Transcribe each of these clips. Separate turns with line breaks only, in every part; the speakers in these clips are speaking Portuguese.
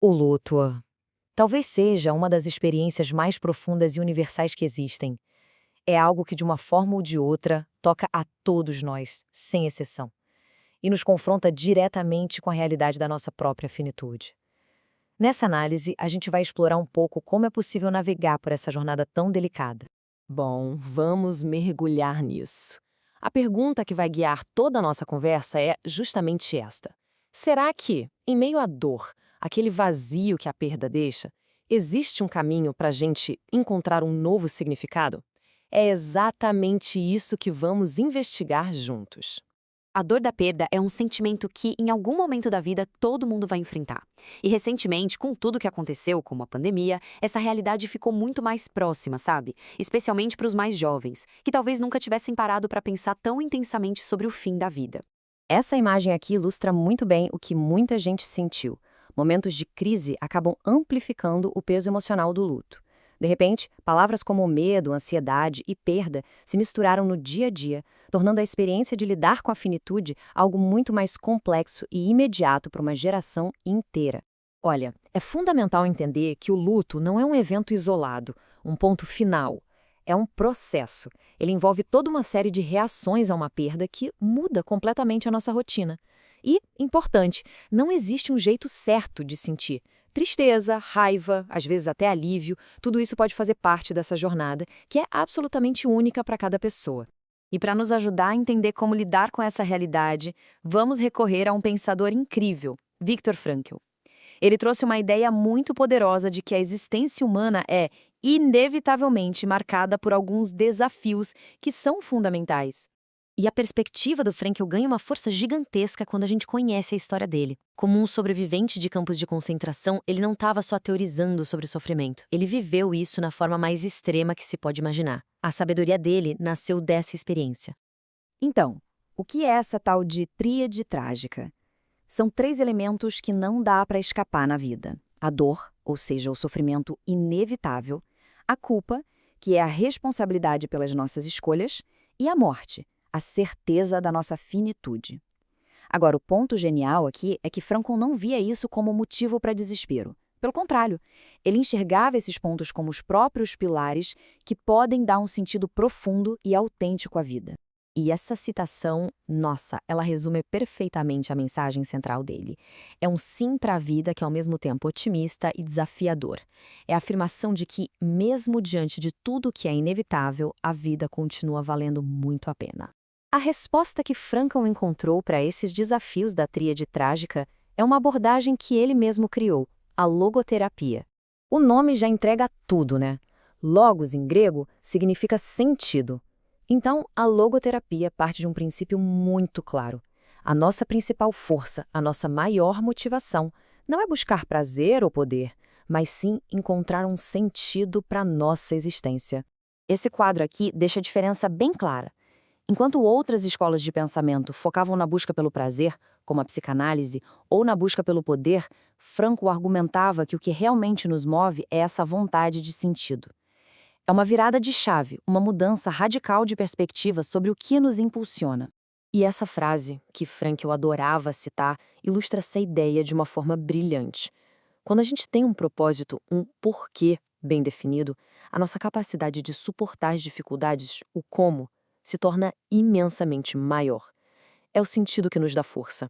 O luto talvez seja uma das experiências mais profundas e universais que existem. É algo que, de uma forma ou de outra, toca a todos nós, sem exceção, e nos confronta diretamente com a realidade da nossa própria finitude. Nessa análise, a gente vai explorar um pouco como é possível navegar por essa jornada tão delicada.
Bom, vamos mergulhar nisso. A pergunta que vai guiar toda a nossa conversa é justamente esta: será que, em meio à dor, aquele vazio que a perda deixa, existe um caminho para a gente encontrar um novo significado? É exatamente isso que vamos investigar juntos.
A dor da perda é um sentimento que, em algum momento da vida, todo mundo vai enfrentar. E recentemente, com tudo que aconteceu, como a pandemia, essa realidade ficou muito mais próxima, sabe? Especialmente para os mais jovens, que talvez nunca tivessem parado para pensar tão intensamente sobre o fim da vida.
Essa imagem aqui ilustra muito bem o que muita gente sentiu. Momentos de crise acabam amplificando o peso emocional do luto. De repente, palavras como medo, ansiedade e perda se misturaram no dia a dia, tornando a experiência de lidar com a finitude algo muito mais complexo e imediato para uma geração inteira. Olha, é fundamental entender que o luto não é um evento isolado, um ponto final. É um processo. Ele envolve toda uma série de reações a uma perda que muda completamente a nossa rotina. E, importante, não existe um jeito certo de sentir. Tristeza, raiva, às vezes até alívio, tudo isso pode fazer parte dessa jornada, que é absolutamente única para cada pessoa. E para nos ajudar a entender como lidar com essa realidade, vamos recorrer a um pensador incrível, Viktor Frankl. Ele trouxe uma ideia muito poderosa de que a existência humana é, inevitavelmente, marcada por alguns desafios que são fundamentais. E a perspectiva do Frankl ganha uma força gigantesca quando a gente conhece a história dele. Como um sobrevivente de campos de concentração, ele não estava só teorizando sobre o sofrimento. Ele viveu isso na forma mais extrema que se pode imaginar. A sabedoria dele nasceu dessa experiência. Então, o que é essa tal de tríade trágica? São 3 elementos que não dá para escapar na vida: a dor, ou seja, o sofrimento inevitável, a culpa, que é a responsabilidade pelas nossas escolhas, e a morte, a certeza da nossa finitude. Agora, o ponto genial aqui é que Frankl não via isso como motivo para desespero. Pelo contrário, ele enxergava esses pontos como os próprios pilares que podem dar um sentido profundo e autêntico à vida. E essa citação, nossa, ela resume perfeitamente a mensagem central dele. É um sim para a vida que é ao mesmo tempo otimista e desafiador. É a afirmação de que, mesmo diante de tudo que é inevitável, a vida continua valendo muito a pena. A resposta que Frankl encontrou para esses desafios da tríade trágica é uma abordagem que ele mesmo criou, a logoterapia. O nome já entrega tudo, né? Logos, em grego, significa sentido. Então, a logoterapia parte de um princípio muito claro. A nossa principal força, a nossa maior motivação, não é buscar prazer ou poder, mas sim encontrar um sentido para a nossa existência. Esse quadro aqui deixa a diferença bem clara. Enquanto outras escolas de pensamento focavam na busca pelo prazer, como a psicanálise, ou na busca pelo poder, Frankl argumentava que o que realmente nos move é essa vontade de sentido. É uma virada de chave, uma mudança radical de perspectiva sobre o que nos impulsiona. E essa frase, que Frankl adorava citar, ilustra essa ideia de uma forma brilhante. Quando a gente tem um propósito, um porquê bem definido, a nossa capacidade de suportar as dificuldades, o como, se torna imensamente maior. É o sentido que nos dá força.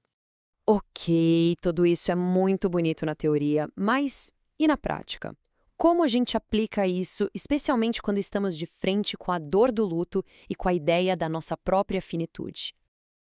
Ok, tudo isso é muito bonito na teoria, mas e na prática? Como a gente aplica isso, especialmente quando estamos de frente com a dor do luto e com a ideia da nossa própria finitude?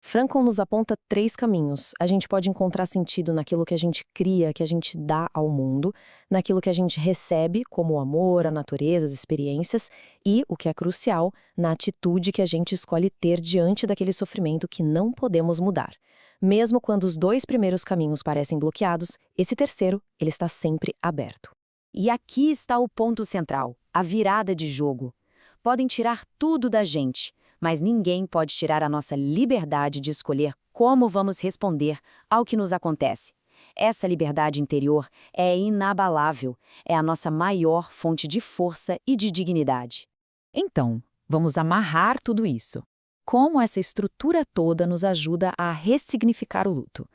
Frankl nos aponta 3 caminhos. A gente pode encontrar sentido naquilo que a gente cria, que a gente dá ao mundo, naquilo que a gente recebe, como o amor, a natureza, as experiências, e, o que é crucial, na atitude que a gente escolhe ter diante daquele sofrimento que não podemos mudar. Mesmo quando os 2 primeiros caminhos parecem bloqueados, esse terceiro, ele está sempre aberto. E aqui está o ponto central, a virada de jogo. Podem tirar tudo da gente, mas ninguém pode tirar a nossa liberdade de escolher como vamos responder ao que nos acontece. Essa liberdade interior é inabalável, é a nossa maior fonte de força e de dignidade. Então, vamos amarrar tudo isso. Como essa estrutura toda nos ajuda a ressignificar o luto?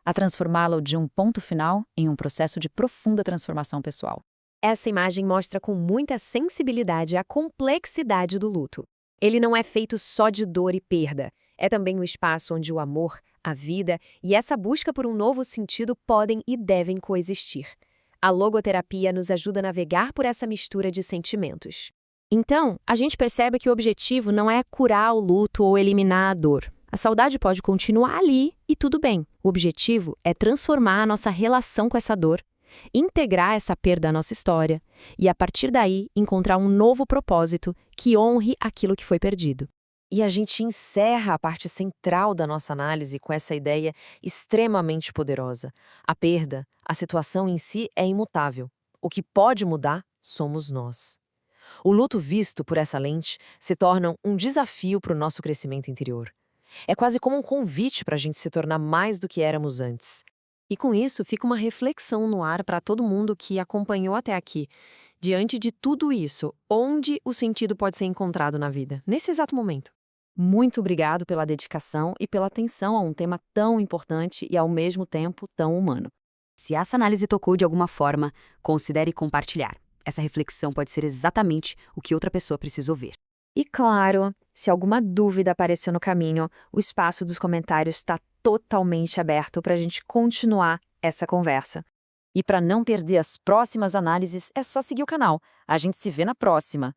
a transformá-lo de um ponto final em um processo de profunda transformação pessoal.
Essa imagem mostra com muita sensibilidade a complexidade do luto. Ele não é feito só de dor e perda. É também um espaço onde o amor, a vida e essa busca por um novo sentido podem e devem coexistir. A logoterapia nos ajuda a navegar por essa mistura de sentimentos.
Então, a gente percebe que o objetivo não é curar o luto ou eliminar a dor. A saudade pode continuar ali e tudo bem. O objetivo é transformar a nossa relação com essa dor, integrar essa perda à nossa história e, a partir daí, encontrar um novo propósito que honre aquilo que foi perdido. E a gente encerra a parte central da nossa análise com essa ideia extremamente poderosa. A perda, a situação em si é imutável. O que pode mudar somos nós. O luto visto por essa lente se torna um desafio para o nosso crescimento interior. É quase como um convite para a gente se tornar mais do que éramos antes. E com isso fica uma reflexão no ar para todo mundo que acompanhou até aqui. Diante de tudo isso, onde o sentido pode ser encontrado na vida, nesse exato momento? Muito obrigado pela dedicação e pela atenção a um tema tão importante e, ao mesmo tempo, tão humano.
Se essa análise tocou de alguma forma, considere compartilhar. Essa reflexão pode ser exatamente o que outra pessoa precisa ouvir.
E claro, se alguma dúvida apareceu no caminho, o espaço dos comentários está totalmente aberto para a gente continuar essa conversa.
E para não perder as próximas análises, é só seguir o canal. A gente se vê na próxima.